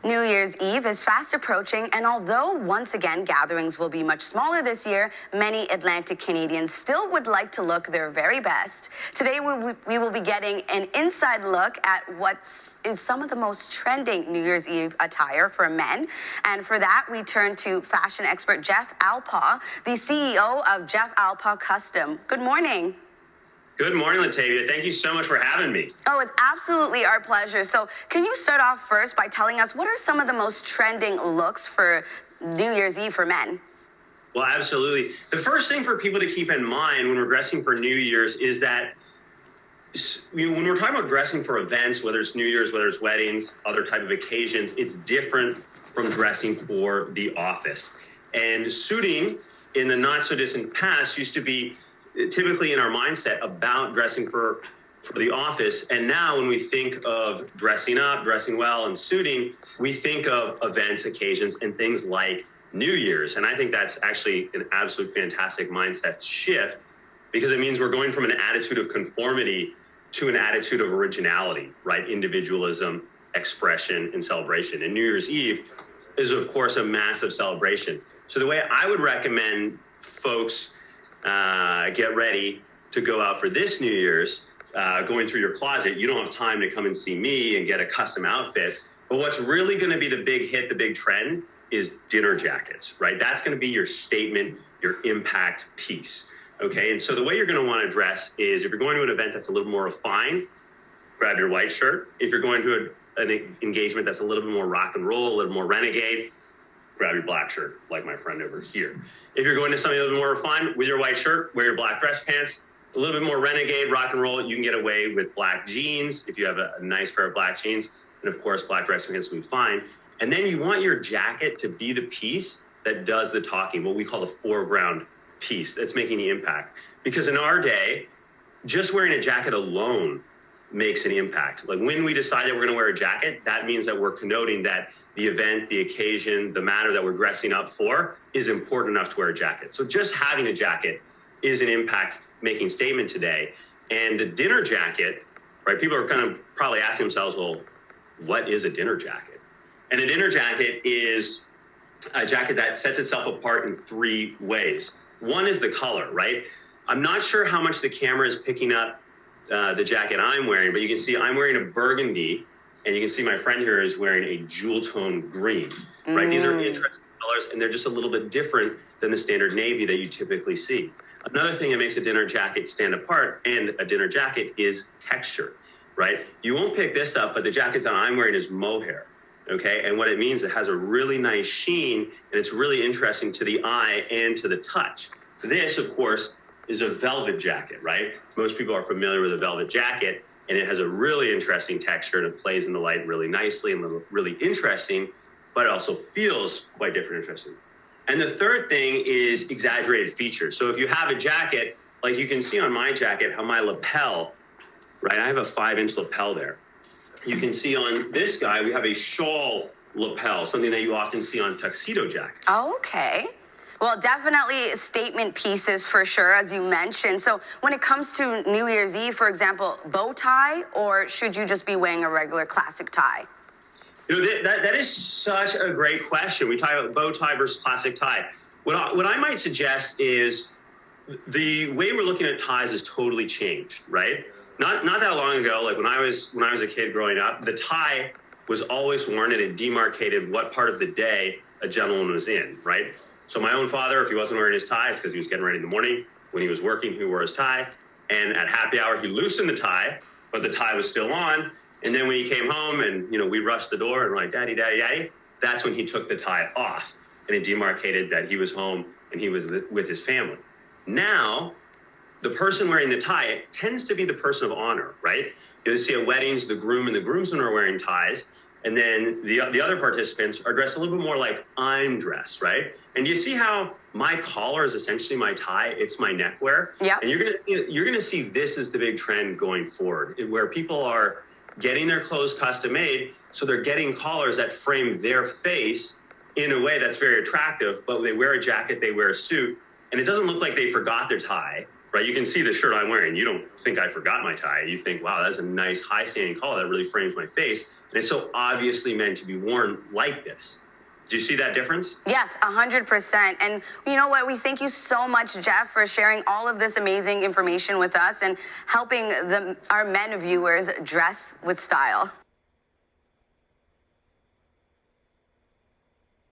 New Year's Eve is fast approaching, and although once again gatherings will be much smaller this year, many Atlantic Canadians still would like to look their very best. Today we will be getting an inside look at what is some of the most trending New Year's Eve attire for men. And for that, we turn to fashion expert Jeff Alpaugh, the CEO of Jeff Alpaugh Custom. Good morning. Good morning, Latavia. Thank you so much for having me. Oh, it's absolutely our pleasure. So can you start off first by telling us what are some of the most trending looks for New Year's Eve for men? Well, absolutely. The first thing for people to keep in mind when we're dressing for New Year's is that when we're talking about dressing for events, whether it's New Year's, whether it's weddings, other type of occasions, it's different from dressing for the office. And suiting in the not so distant past used to be typically in our mindset about dressing for the office. And now when we think of dressing up, dressing well, and suiting, we think of events, occasions, and things like New Year's. And I think that's actually an absolute fantastic mindset shift, because it means we're going from an attitude of conformity to an attitude of originality, right? Individualism, expression, and celebration. And New Year's Eve is, of course, a massive celebration. So the way I would recommend folks get ready to go out for this New Year's, going through your closet, you don't have time to come and see me and get a custom outfit. But what's really going to be the big hit, the big trend, is dinner jackets, right? That's going to be your statement, your impact piece. Okay, and so the way you're going to want to dress is, if you're going to an event that's a little more refined, grab your white shirt. If you're going to an engagement that's a little bit more rock and roll, a little more renegade, grab your black shirt, like my friend over here. If you're going to something a little bit more refined, with your white shirt, wear your black dress pants. A little bit more renegade, rock and roll, you can get away with black jeans if you have a nice pair of black jeans. And of course, black dress pants will be fine. And then you want your jacket to be the piece that does the talking, what we call the foreground piece that's making the impact. Because in our day, just wearing a jacket alone makes an impact. Like when we decide that we're going to wear a jacket, that means that we're connoting that the event, the occasion, the matter that we're dressing up for is important enough to wear a jacket. So just having a jacket is an impact making statement today. And a dinner jacket, right? People are kind of probably asking themselves, well, what is a dinner jacket? And a dinner jacket is a jacket that sets itself apart in three ways. One is the color, right? I'm not sure how much the camera is picking up the jacket I'm wearing, but you can see I'm wearing a burgundy, and you can see my friend here is wearing a jewel tone green, right? These are interesting colors, and they're just a little bit different than the standard navy that you typically see. Another thing that makes a dinner jacket stand apart and a dinner jacket is texture, right? You won't pick this up, but the jacket that I'm wearing is mohair. Okay, and what it means, it has a really nice sheen, and it's really interesting to the eye and to the touch. This, of course, is a velvet jacket, right? Most people are familiar with a velvet jacket, and it has a really interesting texture, and it plays in the light really nicely and really interesting, but it also feels quite different and interesting. And the third thing is exaggerated features. So if you have a jacket, like you can see on my jacket, how my lapel, right? I have a 5-inch lapel there. You can see on this guy, we have a shawl lapel, something that you often see on tuxedo jackets. Oh, okay. Well, definitely statement pieces for sure, as you mentioned. So when it comes to New Year's Eve, for example, bow tie, or should you just be wearing a regular classic tie? You know, that is such a great question. We talk about bow tie versus classic tie. What I might suggest is the way we're looking at ties has totally changed, right? Not that long ago, like when I was a kid growing up, the tie was always worn, and it demarcated what part of the day a gentleman was in, right? So my own father, if he wasn't wearing his tie, it's because he was getting ready in the morning. When he was working, he wore his tie. And at happy hour, he loosened the tie, but the tie was still on. And then when he came home and, you know, we rushed the door and we're like, daddy, daddy, daddy, that's when he took the tie off, and it demarcated that he was home and he was with his family. Now, the person wearing the tie tends to be the person of honor, right? You'll see at weddings, the groom and the groomsmen are wearing ties, and then the other participants are dressed a little bit more like I'm dressed, right? And you see how my collar is essentially my tie, it's my neckwear. Yeah. And you're gonna see this is the big trend going forward, where people are getting their clothes custom made, so they're getting collars that frame their face in a way that's very attractive, but they wear a jacket, they wear a suit, and it doesn't look like they forgot their tie. Right, you can see the shirt I'm wearing. You don't think I forgot my tie. You think, wow, that's a nice high-standing collar that really frames my face. And it's so obviously meant to be worn like this. Do you see that difference? Yes, 100%. And you know what? We thank you so much, Jeff, for sharing all of this amazing information with us and helping our men viewers dress with style.